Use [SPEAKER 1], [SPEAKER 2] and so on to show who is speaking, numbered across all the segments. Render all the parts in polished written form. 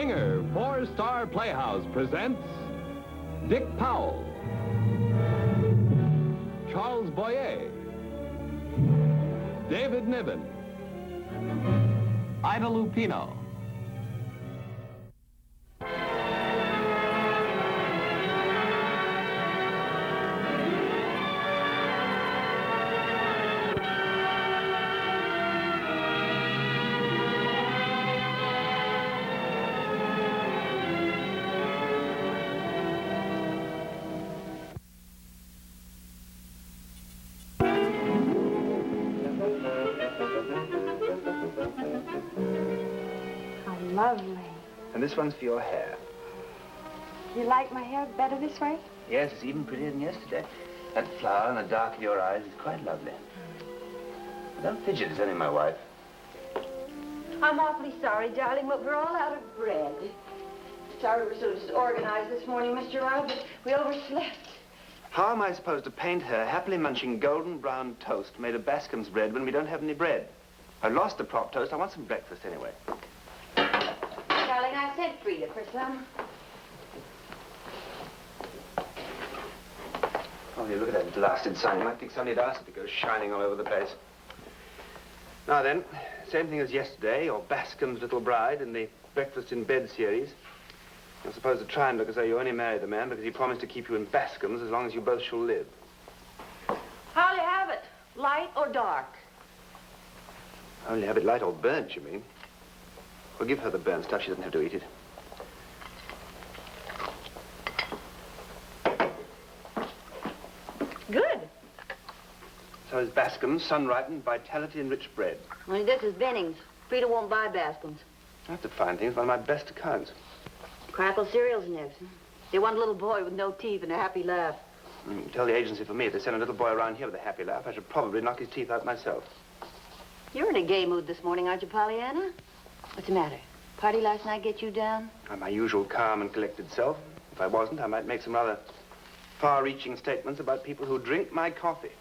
[SPEAKER 1] Singer for Star Playhouse presents Dick Powell, Charles Boyer, David Niven, Ida Lupino.
[SPEAKER 2] Lovely.
[SPEAKER 3] And this one's for your hair.
[SPEAKER 2] You like my hair better this way?
[SPEAKER 3] Yes, it's even prettier than yesterday. That flower in the dark of your eyes is quite lovely. Don't fidget, it's only my wife.
[SPEAKER 4] I'm awfully sorry, darling, but we're all out of bread. Sorry we're so disorganized this morning, Mr. Ronald, but we overslept.
[SPEAKER 3] How am I supposed to paint her happily munching golden brown toast made of Bascom's bread when we don't have any bread? I lost the prop toast. I want some breakfast anyway.
[SPEAKER 4] Darling, I sent Frida for some.
[SPEAKER 3] Oh, you look at that blasted sign. You might think somebody had asked it to go shining all over the place. Now then, same thing as yesterday, or Bascom's Little Bride in the Breakfast in Bed series. You're supposed to try and look as though you only married the man because he promised to keep you in Bascom's as long as you both shall live.
[SPEAKER 4] How'll you have it? Light or dark?
[SPEAKER 3] Only have it light or burnt, you mean? Well, give her the burnt stuff. She doesn't have to eat it.
[SPEAKER 4] Good.
[SPEAKER 3] So is Bascom's sun-ripened, vitality-enriched bread.
[SPEAKER 4] Only this is Benning's. Frida won't buy Bascom's.
[SPEAKER 3] That's a fine thing. It's one of my best accounts.
[SPEAKER 4] Crackle cereals next. They want a little boy with no teeth and a happy laugh.
[SPEAKER 3] Tell the agency for me, if they send a little boy around here with a happy laugh, I should probably knock his teeth out myself.
[SPEAKER 4] You're in a gay mood this morning, aren't you, Pollyanna? What's the matter? Party last night get you down?
[SPEAKER 3] I'm my usual calm and collected self. If I wasn't, I might make some rather far-reaching statements about people who drink my coffee.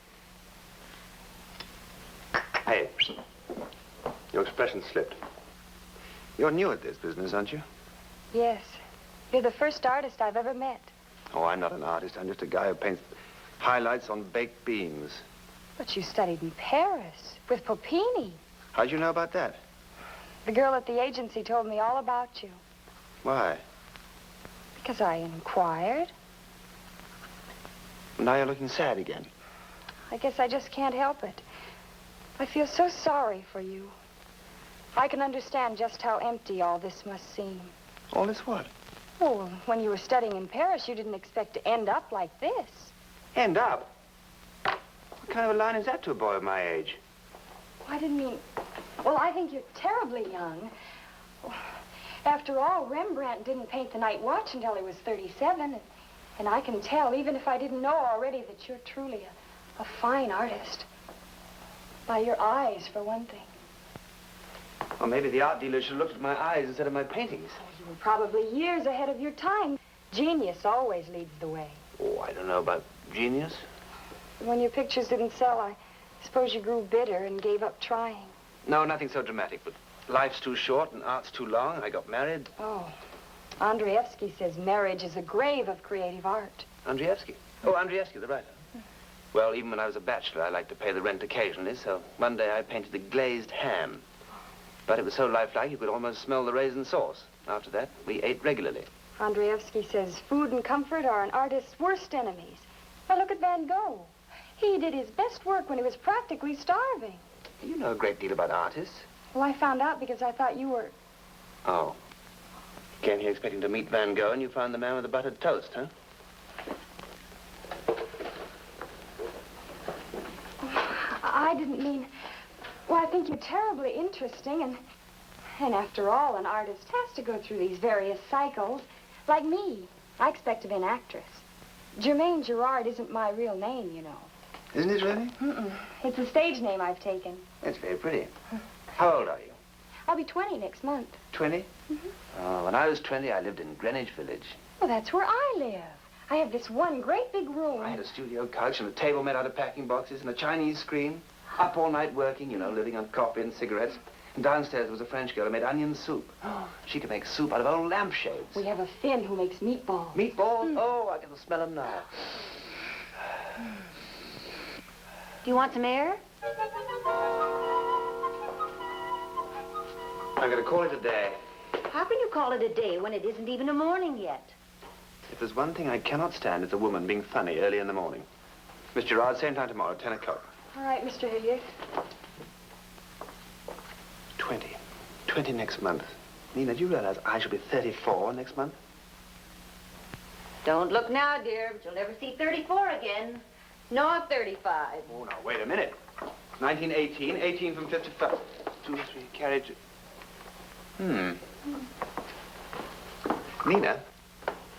[SPEAKER 3] Hey, your expression slipped. You're new at this business, aren't you?
[SPEAKER 2] Yes. You're the first artist I've ever met.
[SPEAKER 3] Oh, I'm not an artist. I'm just a guy who paints highlights on baked beans.
[SPEAKER 2] But you studied in Paris with Popini.
[SPEAKER 3] How'd you know about that?
[SPEAKER 2] The girl at the agency told me all about you.
[SPEAKER 3] Why?
[SPEAKER 2] Because I inquired.
[SPEAKER 3] Now you're looking sad again.
[SPEAKER 2] I guess I just can't help it. I feel so sorry for you. I can understand just how empty all this must seem.
[SPEAKER 3] All this what?
[SPEAKER 2] Oh, well, when you were studying in Paris, you didn't expect to end up like this.
[SPEAKER 3] End up? What kind of a line is that to a boy of my age?
[SPEAKER 2] I didn't mean... Well, I think you're terribly young. After all, Rembrandt didn't paint the Night Watch until he was 37. And I can tell, even if I didn't know already, that you're truly a fine artist. By your eyes, for one thing.
[SPEAKER 3] Well, maybe the art dealer should have looked at my eyes instead of my paintings.
[SPEAKER 2] Oh, you were probably years ahead of your time. Genius always leads the way.
[SPEAKER 3] Oh, I don't know about genius.
[SPEAKER 2] When your pictures didn't sell, I suppose you grew bitter and gave up trying.
[SPEAKER 3] No, nothing so dramatic, but life's too short and art's too long. I got married.
[SPEAKER 2] Oh, Andreevsky says marriage is a grave of creative art.
[SPEAKER 3] Andreevsky? Oh, Andreevsky, the writer. Well, even when I was a bachelor, I liked to pay the rent occasionally, so one day I painted a glazed ham. But it was so lifelike you could almost smell the raisin sauce. After that, we ate regularly.
[SPEAKER 2] Andreevsky says food and comfort are an artist's worst enemies. Now look at Van Gogh. He did his best work when he was practically starving.
[SPEAKER 3] You know a great deal about artists.
[SPEAKER 2] Well, I found out because I thought you were...
[SPEAKER 3] Oh. You came here expecting to meet Van Gogh and you found the man with the buttered toast, huh?
[SPEAKER 2] I didn't mean... Well, I think you're terribly interesting, and after all, an artist has to go through these various cycles. Like me. I expect to be an actress. Germaine Gerard isn't my real name, you know.
[SPEAKER 3] Isn't it really?
[SPEAKER 2] Mm-mm. It's a stage name I've taken.
[SPEAKER 3] It's very pretty. How old are you?
[SPEAKER 2] I'll be 20 next month.
[SPEAKER 3] 20?
[SPEAKER 2] Mm-hmm.
[SPEAKER 3] Oh, when I was 20, I lived in Greenwich Village.
[SPEAKER 2] Well, that's where I live. I have this one great big room.
[SPEAKER 3] I had a studio couch and a table made out of packing boxes and a Chinese screen. Up all night working, you know, living on coffee and cigarettes. And downstairs there was a French girl who made onion soup. She could make soup out of old lampshades.
[SPEAKER 2] We have a Finn who makes meatballs.
[SPEAKER 3] Meatballs? Oh, I can smell them now.
[SPEAKER 4] Do you want some air?
[SPEAKER 3] I'm going to call it a day.
[SPEAKER 4] How can you call it a day when it isn't even a morning yet?
[SPEAKER 3] If there's one thing I cannot stand, it's a woman being funny early in the morning. Miss Gerard, same time tomorrow, 10 o'clock.
[SPEAKER 2] All right, Mr. Hilliard.
[SPEAKER 3] 20 next month. Nina, do you realize I shall be 34 next month?
[SPEAKER 4] Don't look now, dear, but you'll never see 34 again. Nor 35.
[SPEAKER 3] Oh, now, wait a minute. 1918, 18 from 55. 2, 3, carriage. Nina,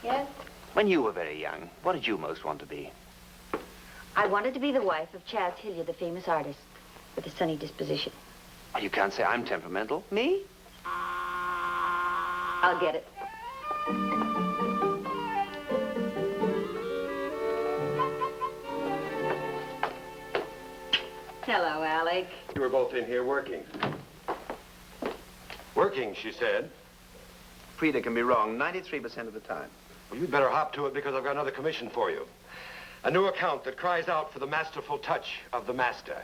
[SPEAKER 4] Yes?
[SPEAKER 3] when you were very young, what did you most want to be?
[SPEAKER 4] I wanted to be the wife of Chas Hilliard, the famous artist, with a sunny disposition.
[SPEAKER 3] Oh, you can't say I'm temperamental. Me?
[SPEAKER 4] I'll get it. Hello, Alec.
[SPEAKER 5] You were both in here working. Working, she said.
[SPEAKER 3] Frida can be wrong 93% of the time.
[SPEAKER 5] Well, you'd better hop to it because I've got another commission for you. A new account that cries out for the masterful touch of the master.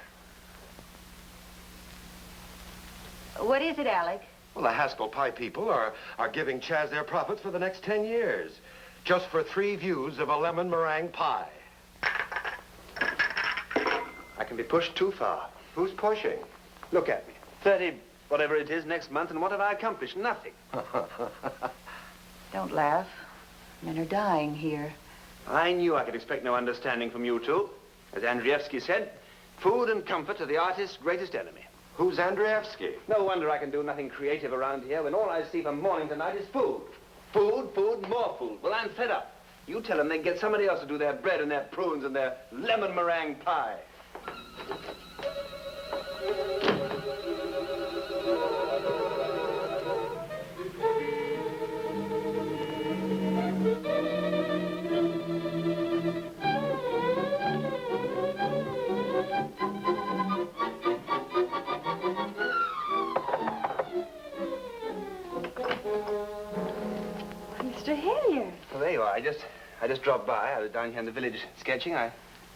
[SPEAKER 4] What is it, Alec?
[SPEAKER 5] Well, the Haskell Pie people are giving Chaz their profits for the next 10 years. Just for 3 views of a lemon meringue pie.
[SPEAKER 3] I can be pushed too far. Who's pushing? Look at me. 30, whatever it is, next month, and what have I accomplished? Nothing.
[SPEAKER 4] Don't laugh. Men are dying here.
[SPEAKER 3] I knew I could expect no understanding from you two. As Andreevsky said, food and comfort are the artist's greatest enemy.
[SPEAKER 5] Who's Andreevsky?
[SPEAKER 3] No wonder I can do nothing creative around here when all I see from morning to night is food. Food, food, more food. Well, I'm fed up. You tell them they get somebody else to do their bread and their prunes and their lemon meringue pie.
[SPEAKER 2] Mr. Hilliard.
[SPEAKER 3] Well, there you are. I just dropped by. I was down here in the village sketching. I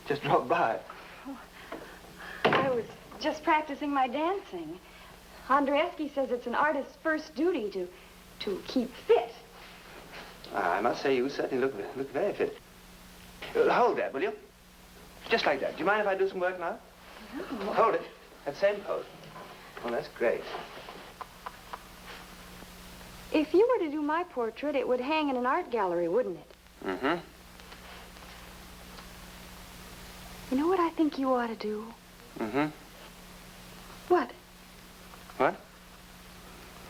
[SPEAKER 3] just dropped by.
[SPEAKER 2] I was just practicing my dancing. Andreevsky says it's an artist's first duty to keep fit.
[SPEAKER 3] I must say, you certainly look very fit. Hold that, will you? Just like that. Do you mind if I do some work now?
[SPEAKER 2] No.
[SPEAKER 3] Hold it. That same pose. Oh, that's great.
[SPEAKER 2] If you were to do my portrait, it would hang in an art gallery, wouldn't it?
[SPEAKER 3] Mm-hmm.
[SPEAKER 2] You know what I think you ought to do?
[SPEAKER 3] Mm-hmm.
[SPEAKER 2] What?
[SPEAKER 3] What?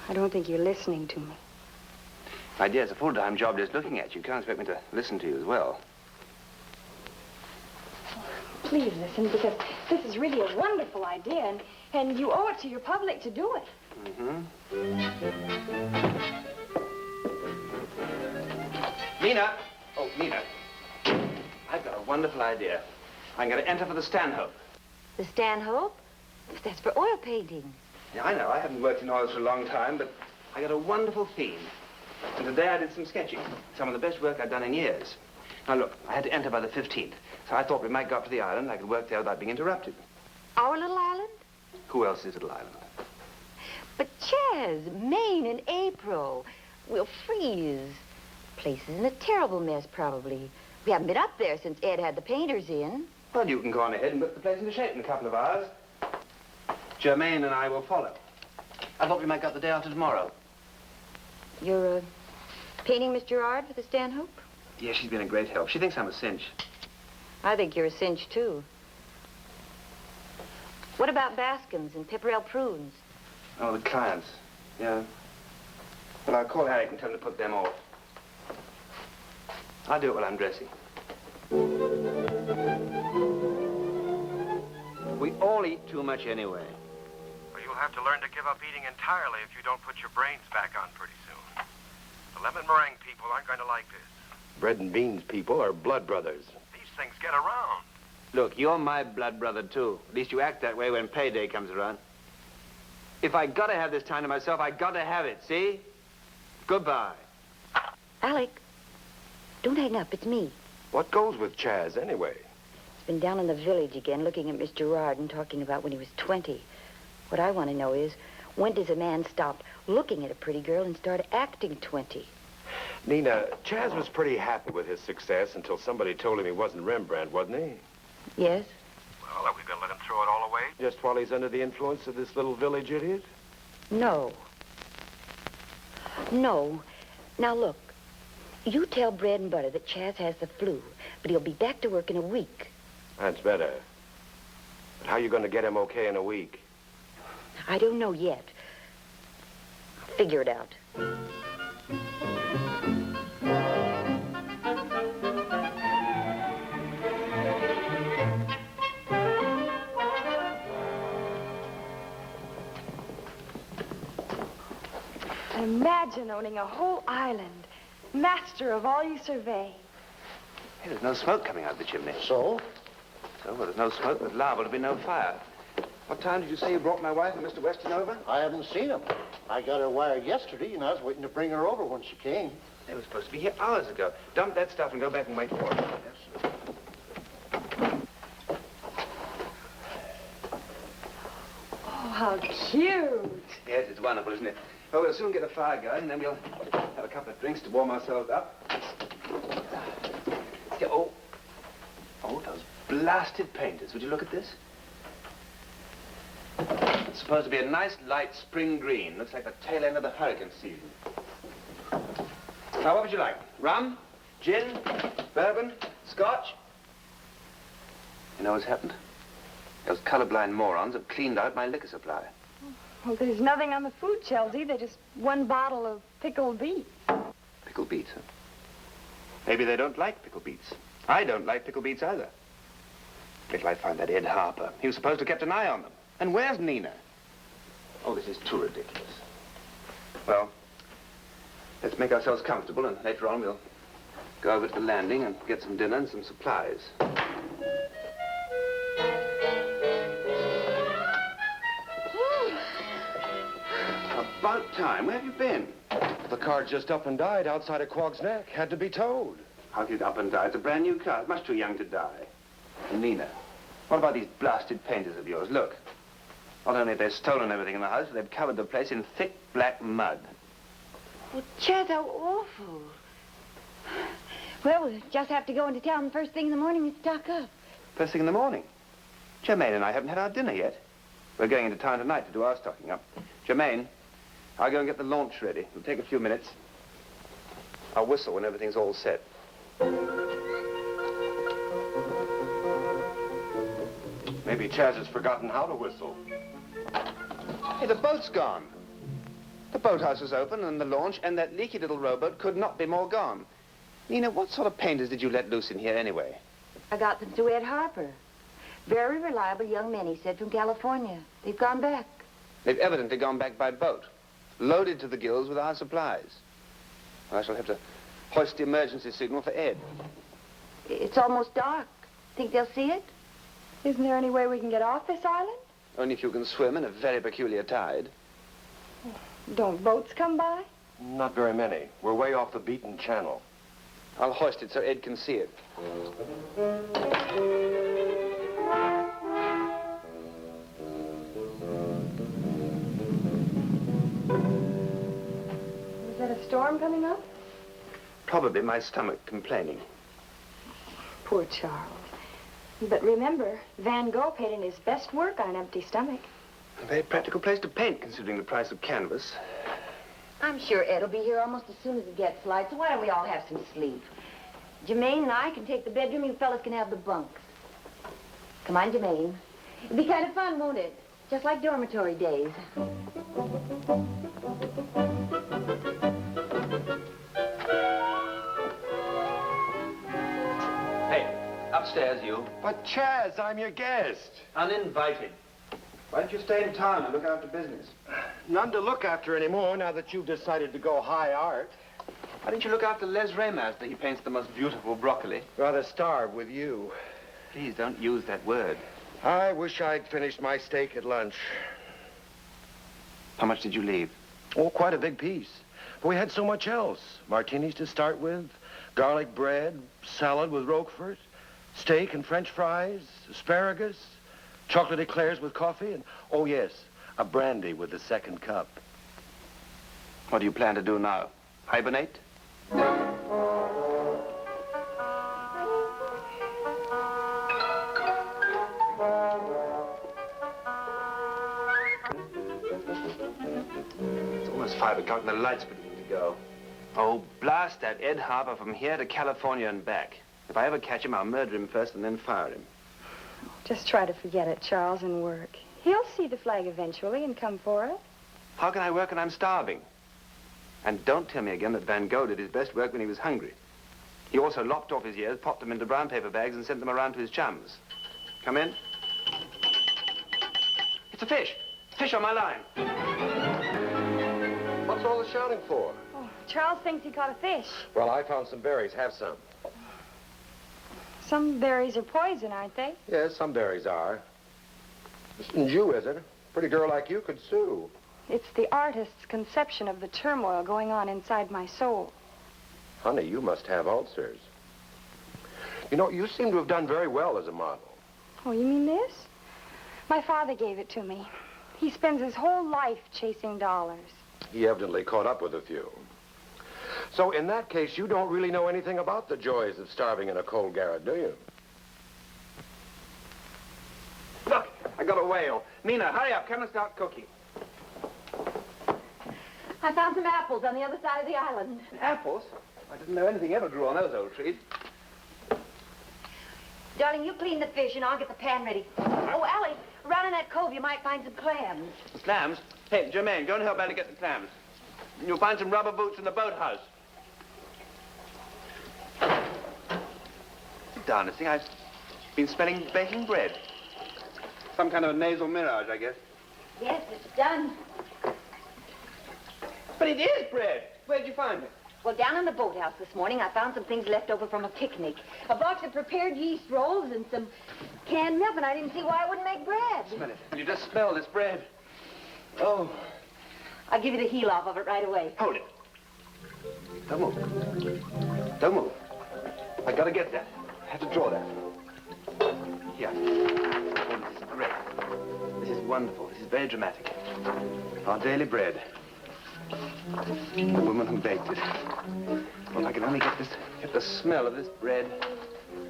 [SPEAKER 2] I don't think you're listening to me.
[SPEAKER 3] My dear, it's a full-time job just looking at you. You can't expect me to listen to you as well.
[SPEAKER 2] Please listen, because this is really a wonderful idea, and you owe it to your public to do it.
[SPEAKER 3] Mm-hmm. Nina! Oh, Nina. I've got a wonderful idea. I'm going to enter for the Stanhope.
[SPEAKER 4] The Stanhope? That's for oil painting.
[SPEAKER 3] Yeah, I know. I haven't worked in oils for a long time, but I got a wonderful theme. And today I did some sketching. Some of the best work I've done in years. Now, look, I had to enter by the 15th, so I thought we might go up to the island. I could work there without being interrupted.
[SPEAKER 4] Our little island?
[SPEAKER 3] Who else is little island?
[SPEAKER 4] But Chaz, Maine in April. We'll freeze. Place is in a terrible mess, probably. We haven't been up there since Ed had the painters in.
[SPEAKER 3] Well, you can go on ahead and put the place into shape in a couple of hours. Germaine and I will follow. I thought we might go up the day after tomorrow.
[SPEAKER 4] You're, painting Miss Gerard for the Stanhope?
[SPEAKER 3] Yeah, she's been a great help. She thinks I'm a cinch.
[SPEAKER 4] I think you're a cinch, too. What about Baskins and Pipperell prunes?
[SPEAKER 3] Oh, the clients. Yeah. Well, I'll call Alec and tell him to put them off. I'll do it while I'm dressing. We all eat too much anyway.
[SPEAKER 6] Well, you'll have to learn to give up eating entirely if you don't put your brains back on pretty soon. The lemon meringue people aren't going to like this.
[SPEAKER 5] Bread and beans people are blood brothers.
[SPEAKER 6] These things get around.
[SPEAKER 3] Look, you're my blood brother, too. At least you act that way when payday comes around. If I gotta have this time to myself, I gotta have it, see? Goodbye.
[SPEAKER 4] Alec, don't hang up. It's me.
[SPEAKER 5] What goes with Chaz, anyway?
[SPEAKER 4] He's been down in the village again looking at Miss Gerard and talking about when he was 20. What I want to know is, when does a man stop looking at a pretty girl and start acting 20?
[SPEAKER 5] Nina, Chaz was pretty happy with his success until somebody told him he wasn't Rembrandt, wasn't he?
[SPEAKER 4] Yes?
[SPEAKER 6] Well, are we going to let him throw it all away?
[SPEAKER 5] Just while he's under the influence of this little village idiot?
[SPEAKER 4] No. No. Now, look. You tell Bread and Butter that Chaz has the flu, but he'll be back to work in a week.
[SPEAKER 5] That's better. But how are you going to get him okay in a week?
[SPEAKER 4] I don't know yet. I'll figure it out.
[SPEAKER 2] Imagine owning a whole island, master of all you survey.
[SPEAKER 3] Hey, there's no smoke coming out of the chimney.
[SPEAKER 7] So?
[SPEAKER 3] Well, there's no smoke, there's lava, there'll be no fire. What time did you say you brought my wife and Mr. Weston over?
[SPEAKER 7] I haven't seen him. I got her wired yesterday, and I was waiting to bring her over when she came.
[SPEAKER 3] They were supposed to be here hours ago. Dump that stuff and go back and wait for her.
[SPEAKER 7] Yes,
[SPEAKER 2] Oh, how cute.
[SPEAKER 3] Yes, it's wonderful, isn't it? Oh, we'll soon get a fire going, and then we'll have a couple of drinks to warm ourselves up. Yeah, oh, those blasted painters. Would you look at this? It's supposed to be a nice, light spring green. Looks like the tail end of the hurricane season. Now, what would you like? Rum? Gin? Bourbon? Scotch? You know what's happened? Those colorblind morons have cleaned out my liquor supply.
[SPEAKER 2] Well, there's nothing on the food shelves either, just one bottle of pickled beets.
[SPEAKER 3] Pickled beets, huh? Maybe they don't like pickled beets. I don't like pickled beets either. Wait till I find that Ed Harper. He was supposed to have kept an eye on them. And where's Nina? Oh, this is too ridiculous. Well, let's make ourselves comfortable, and later on we'll go over to the landing and get some dinner and some supplies. About time. Where have you been?
[SPEAKER 5] The car just up and died outside of Quog's Neck. Had to be towed.
[SPEAKER 3] How did it up and die? It's a brand new car. It's much too young to die. And Nina, what about these blasted painters of yours? Look. Not only have they stolen everything in the house, but they've covered the place in thick black mud.
[SPEAKER 4] Oh, Chaz, how awful. Well, we'll just have to go into town the first thing in the morning and stock up.
[SPEAKER 3] First thing in the morning. Germaine and I haven't had our dinner yet. We're going into town tonight to do our stocking up. Germaine, I'll go and get the launch ready. It'll take a few minutes. I'll whistle when everything's all set.
[SPEAKER 5] Maybe Chaz has forgotten how to whistle.
[SPEAKER 3] Hey, the boat's gone. The boathouse was open and the launch and that leaky little rowboat could not be more gone. Nina, what sort of painters did you let loose in here anyway?
[SPEAKER 4] I got them to Ed Harper. Very reliable young men, he said, from California. They've gone back.
[SPEAKER 3] They've evidently gone back by boat, loaded to the gills with our supplies. I shall have to hoist the emergency signal for Ed.
[SPEAKER 4] It's almost dark. Think they'll see it?
[SPEAKER 2] Isn't there any way we can get off this island?
[SPEAKER 3] Only if you can swim in a very peculiar tide.
[SPEAKER 2] Don't boats come by?
[SPEAKER 5] Not very many. We're way off the beaten channel.
[SPEAKER 3] I'll hoist it so Ed can see it.
[SPEAKER 2] Is that a storm coming up?
[SPEAKER 3] Probably my stomach complaining.
[SPEAKER 2] Poor Charles. But remember, Van Gogh painted his best work on an empty stomach.
[SPEAKER 3] A very practical place to paint, considering the price of canvas.
[SPEAKER 4] I'm sure Ed will be here almost as soon as it gets light, so why don't we all have some sleep? Jermaine and I can take the bedroom, you fellas can have the bunks. Come on, Jermaine. It'll be kind of fun, won't it? Just like dormitory days.
[SPEAKER 3] Hey, upstairs, you.
[SPEAKER 5] But Chaz, I'm your guest.
[SPEAKER 3] Uninvited. Why don't you stay in town and look after business?
[SPEAKER 5] None to look after anymore now that you've decided to go high art.
[SPEAKER 3] Why don't you look after Les Raymaster? He paints the most beautiful broccoli.
[SPEAKER 5] Rather starve with you.
[SPEAKER 3] Please don't use that word.
[SPEAKER 5] I wish I'd finished my steak at lunch.
[SPEAKER 3] How much did you leave?
[SPEAKER 5] Oh, quite a big piece. But we had so much else. Martinis to start with, garlic bread, salad with Roquefort, steak and French fries, asparagus, chocolate eclairs with coffee, and, oh yes, a brandy with the second cup.
[SPEAKER 3] What do you plan to do now? Hibernate? It's almost 5 o'clock and the light's beginning to go. Oh, blast that Ed Harper from here to California and back. If I ever catch him, I'll murder him first and then fire him.
[SPEAKER 2] Just try to forget it, Charles, and work. He'll see the flag eventually and come for it.
[SPEAKER 3] How can I work when I'm starving? And don't tell me again that Van Gogh did his best work when he was hungry. He also lopped off his ears, popped them into brown paper bags, and sent them around to his chums. Come in. It's a fish. Fish on my line.
[SPEAKER 5] What's all the shouting for?
[SPEAKER 2] Oh, Charles thinks he caught a fish.
[SPEAKER 5] Well, I found some berries. Have some.
[SPEAKER 2] Some berries are poison, aren't they?
[SPEAKER 5] Yes, some berries are. This isn't you, is it? A pretty girl like you could sue.
[SPEAKER 2] It's the artist's conception of the turmoil going on inside my soul.
[SPEAKER 5] Honey, you must have ulcers. You know, you seem to have done very well as a model.
[SPEAKER 2] Oh, you mean this? My father gave it to me. He spends his whole life chasing dollars.
[SPEAKER 5] He evidently caught up with a few. So in that case, you don't really know anything about the joys of starving in a cold garret, do you?
[SPEAKER 3] Look, I got a whale. Nina, hurry up. Come and start cooking.
[SPEAKER 4] I found some apples on the other side of the island.
[SPEAKER 3] Apples? I didn't know anything ever grew on those old trees.
[SPEAKER 4] Darling, you clean the fish and I'll get the pan ready. Oh, Allie, around in that cove you might find some clams.
[SPEAKER 3] Clams? Hey, Jermaine, go and help Annie get the clams. You'll find some rubber boots in the boathouse. Darn this thing, I've been smelling baking bread. Some kind of a nasal mirage, I guess.
[SPEAKER 4] Yes, it's done.
[SPEAKER 3] But it is bread. Where'd you find it?
[SPEAKER 4] Well, down in the boathouse this morning, I found some things left over from a picnic. A box of prepared yeast rolls and some canned milk, and I didn't see why I wouldn't make bread.
[SPEAKER 3] Smell it. Will you just smell this bread? Oh.
[SPEAKER 4] I'll give you the heel off of it right away.
[SPEAKER 3] Hold it. Don't move. Don't move. I gotta get that. I have to draw that. Here. Oh, this is great. This is wonderful. This is very dramatic. Our daily bread. The woman who baked it. Well, if I can only get the smell of this bread,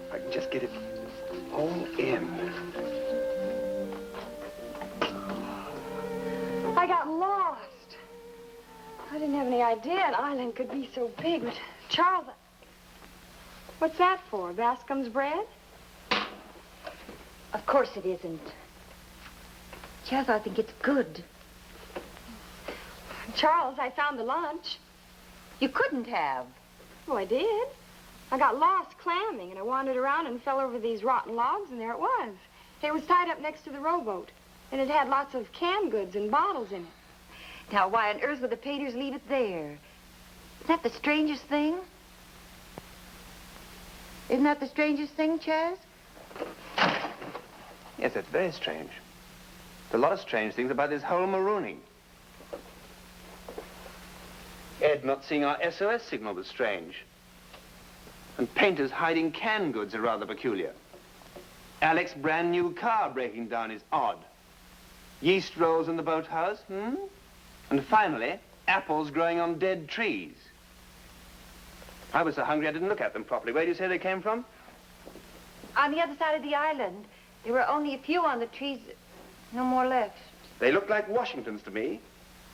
[SPEAKER 3] if I can just get it all in.
[SPEAKER 2] I got lost. I didn't have any idea an island could be so big, but Charles, what's that for? Bascom's bread?
[SPEAKER 4] Of course it isn't. Chaz, I think it's good.
[SPEAKER 2] Charles, I found the lunch.
[SPEAKER 4] You couldn't have.
[SPEAKER 2] Oh, I did. I got lost clamming, and I wandered around and fell over these rotten logs, and there it was. It was tied up next to the rowboat, and it had lots of canned goods and bottles in it.
[SPEAKER 4] Now, why on earth would the painters leave it there? Isn't that the strangest thing? Isn't that the strangest thing, Chaz?
[SPEAKER 3] Yes, that's very strange. There's a lot of strange things about this whole marooning. Ed not seeing our SOS signal was strange. And painters hiding canned goods are rather peculiar. Alec's brand new car breaking down is odd. Yeast rolls in the boathouse, And finally, apples growing on dead trees. I was so hungry I didn't look at them properly. Where do you say they came from?
[SPEAKER 4] On the other side of the island. There were only a few on the trees, no more left.
[SPEAKER 3] They look like Washingtons to me,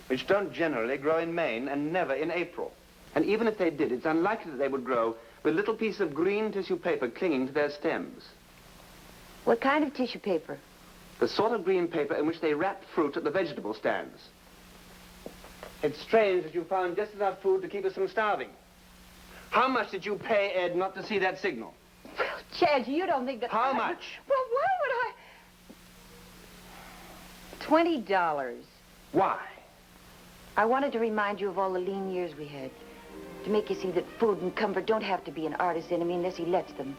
[SPEAKER 3] which don't generally grow in Maine and never in April. And even if they did, it's unlikely that they would grow with little pieces of green tissue paper clinging to their stems.
[SPEAKER 4] What kind of tissue paper?
[SPEAKER 3] The sort of green paper in which they wrap fruit at the vegetable stands. It's strange that you found just enough food to keep us from starving. How much did you pay Ed not to see that signal?
[SPEAKER 4] Well, Chaz, you don't think that...
[SPEAKER 3] How much?
[SPEAKER 4] Well, why would I... $20.
[SPEAKER 3] Why?
[SPEAKER 4] I wanted to remind you of all the lean years we had. To make you see that food and comfort don't have to be an artist's enemy unless he lets them.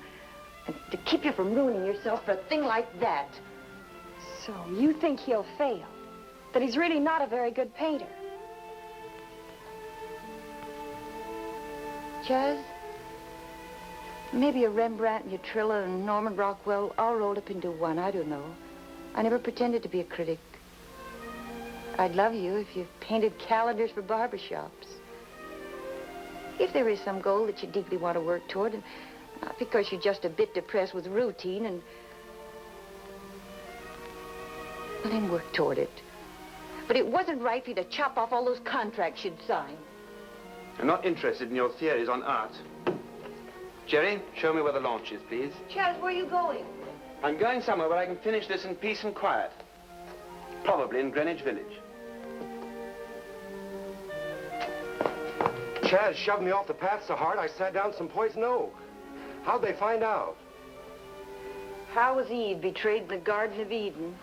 [SPEAKER 4] And to keep you from ruining yourself for a thing like that.
[SPEAKER 2] So you think he'll fail? that he's really not a very good painter.
[SPEAKER 4] Chaz, maybe a Rembrandt and Utrilla and Norman Rockwell all rolled up into one. I don't know. I never pretended to be a critic. I'd love you if you painted calendars for barbershops. If there is some goal that you deeply want to work toward, and not because you're just a bit depressed with routine, and well, then work toward it. But it wasn't right for you to chop off all those contracts you'd signed.
[SPEAKER 3] I'm not interested in your theories on art. Jerry, show me where the launch is, please.
[SPEAKER 4] Chaz, where are you going?
[SPEAKER 3] I'm going somewhere where I can finish this in peace and quiet. Probably in Greenwich Village.
[SPEAKER 5] Chaz shoved me off the path so hard I sat down some poison oak. How'd they find out?
[SPEAKER 4] How was Eve betrayed in the Garden of Eden?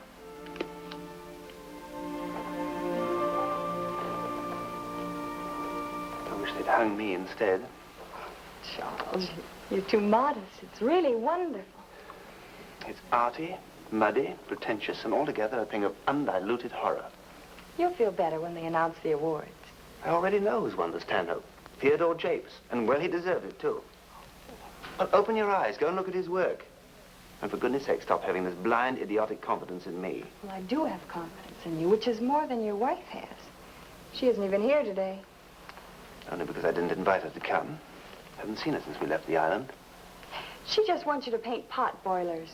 [SPEAKER 3] I wish they'd hung me instead.
[SPEAKER 2] Charles, you're too modest. It's really wonderful.
[SPEAKER 3] It's arty, muddy, pretentious, and altogether a thing of undiluted horror.
[SPEAKER 2] You'll feel better when they announce the awards.
[SPEAKER 3] I already know who's won the Stanhope. Theodore Japes. And well, he deserved it, too. Well, open your eyes. Go and look at his work. And for goodness sake, stop having this blind, idiotic confidence in me.
[SPEAKER 2] Well, I do have confidence in you, which is more than your wife has. She isn't even here today.
[SPEAKER 3] Only because I didn't invite her to come. Haven't seen her since we left the island.
[SPEAKER 2] She just wants you to paint pot boilers.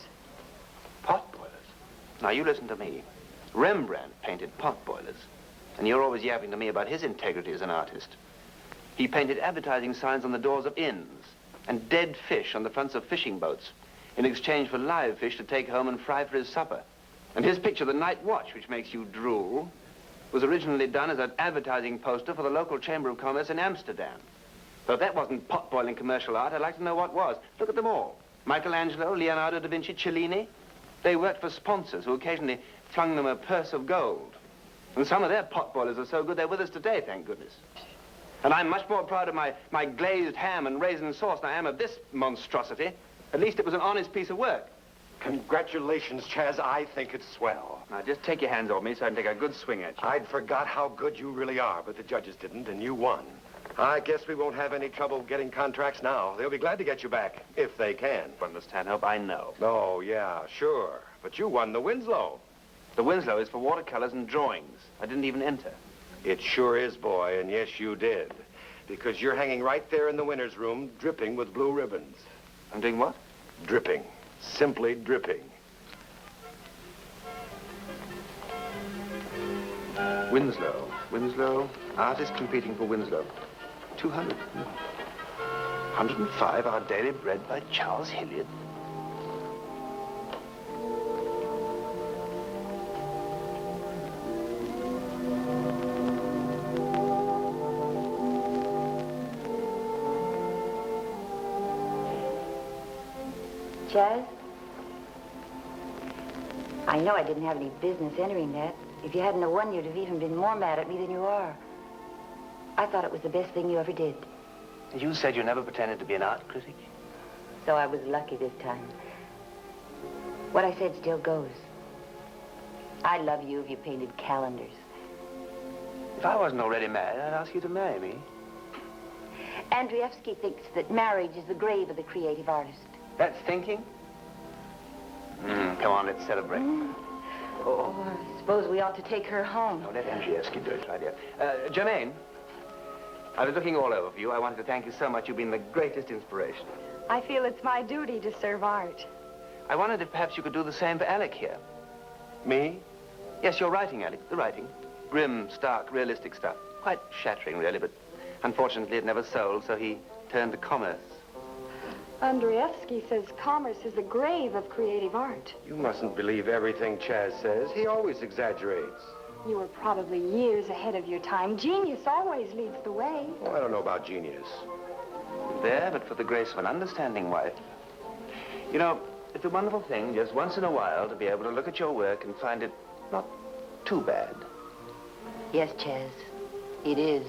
[SPEAKER 3] Pot boilers? Now, you listen to me. Rembrandt painted pot boilers. And you're always yapping to me about his integrity as an artist. He painted advertising signs on the doors of inns and dead fish on the fronts of fishing boats in exchange for live fish to take home and fry for his supper. And his picture, The Night Watch, which makes you drool, was originally done as an advertising poster for the local Chamber of Commerce in Amsterdam. So if that wasn't pot-boiling commercial art, I'd like to know what was. Look at them all. Michelangelo, Leonardo da Vinci, Cellini. They worked for sponsors who occasionally flung them a purse of gold. And some of their pot boilers are so good they're with us today, thank goodness. And I'm much more proud of my glazed ham and raisin sauce than I am of this monstrosity. At least it was an honest piece of work.
[SPEAKER 5] Congratulations, Chaz. I think it's swell.
[SPEAKER 3] Now, just take your hands off me so I can take a good swing at you.
[SPEAKER 5] I'd forgot how good you really are, but the judges didn't, and you won. I guess we won't have any trouble getting contracts now. They'll be glad to get you back, if they can.
[SPEAKER 3] From the Stanhope, I know.
[SPEAKER 5] Oh, yeah, sure. But you won the Winslow.
[SPEAKER 3] The Winslow is for watercolors and drawings. I didn't even enter.
[SPEAKER 5] It sure is, boy, and yes, you did. Because you're hanging right there in the winner's room, dripping with blue ribbons.
[SPEAKER 3] I'm doing what?
[SPEAKER 5] Dripping. Simply dripping.
[SPEAKER 3] Winslow. Winslow. Artist competing for Winslow. 200. 105 Our Daily Bread by Charles Hilliard.
[SPEAKER 4] Chaz? I know I didn't have any business entering that. If you hadn't have won, you'd have even been more mad at me than you are. I thought it was the best thing you ever did.
[SPEAKER 3] You said you never pretended to be an art critic.
[SPEAKER 4] So I was lucky this time. What I said still goes. I'd love you if you painted calendars.
[SPEAKER 3] If I wasn't already married, I'd ask you to marry me.
[SPEAKER 4] Andrzejewski thinks that marriage is the grave of the creative artist.
[SPEAKER 3] That's thinking? Come on, let's celebrate.
[SPEAKER 4] Oh, I suppose we ought to take her home.
[SPEAKER 3] No, let Andrzejewski do it, my dear. Germaine, I was looking all over for you. I wanted to thank you so much. You've been the greatest inspiration.
[SPEAKER 2] I feel it's my duty to serve art.
[SPEAKER 3] I wondered if perhaps you could do the same for Alec here.
[SPEAKER 5] Me?
[SPEAKER 3] Yes, your writing, Alec, the writing. Grim, stark, realistic stuff. Quite shattering, really, but unfortunately it never sold, so he turned to commerce.
[SPEAKER 2] Andrzejewski says commerce is the grave of creative art.
[SPEAKER 5] You mustn't believe everything Chaz says. He always exaggerates.
[SPEAKER 2] You were probably years ahead of your time. Genius always leads the way.
[SPEAKER 5] Oh, I don't know about genius.
[SPEAKER 3] There, but for the grace of an understanding wife. You know, it's a wonderful thing, just once in a while, to be able to look at your work and find it not too bad.
[SPEAKER 4] Yes, Chaz, it is.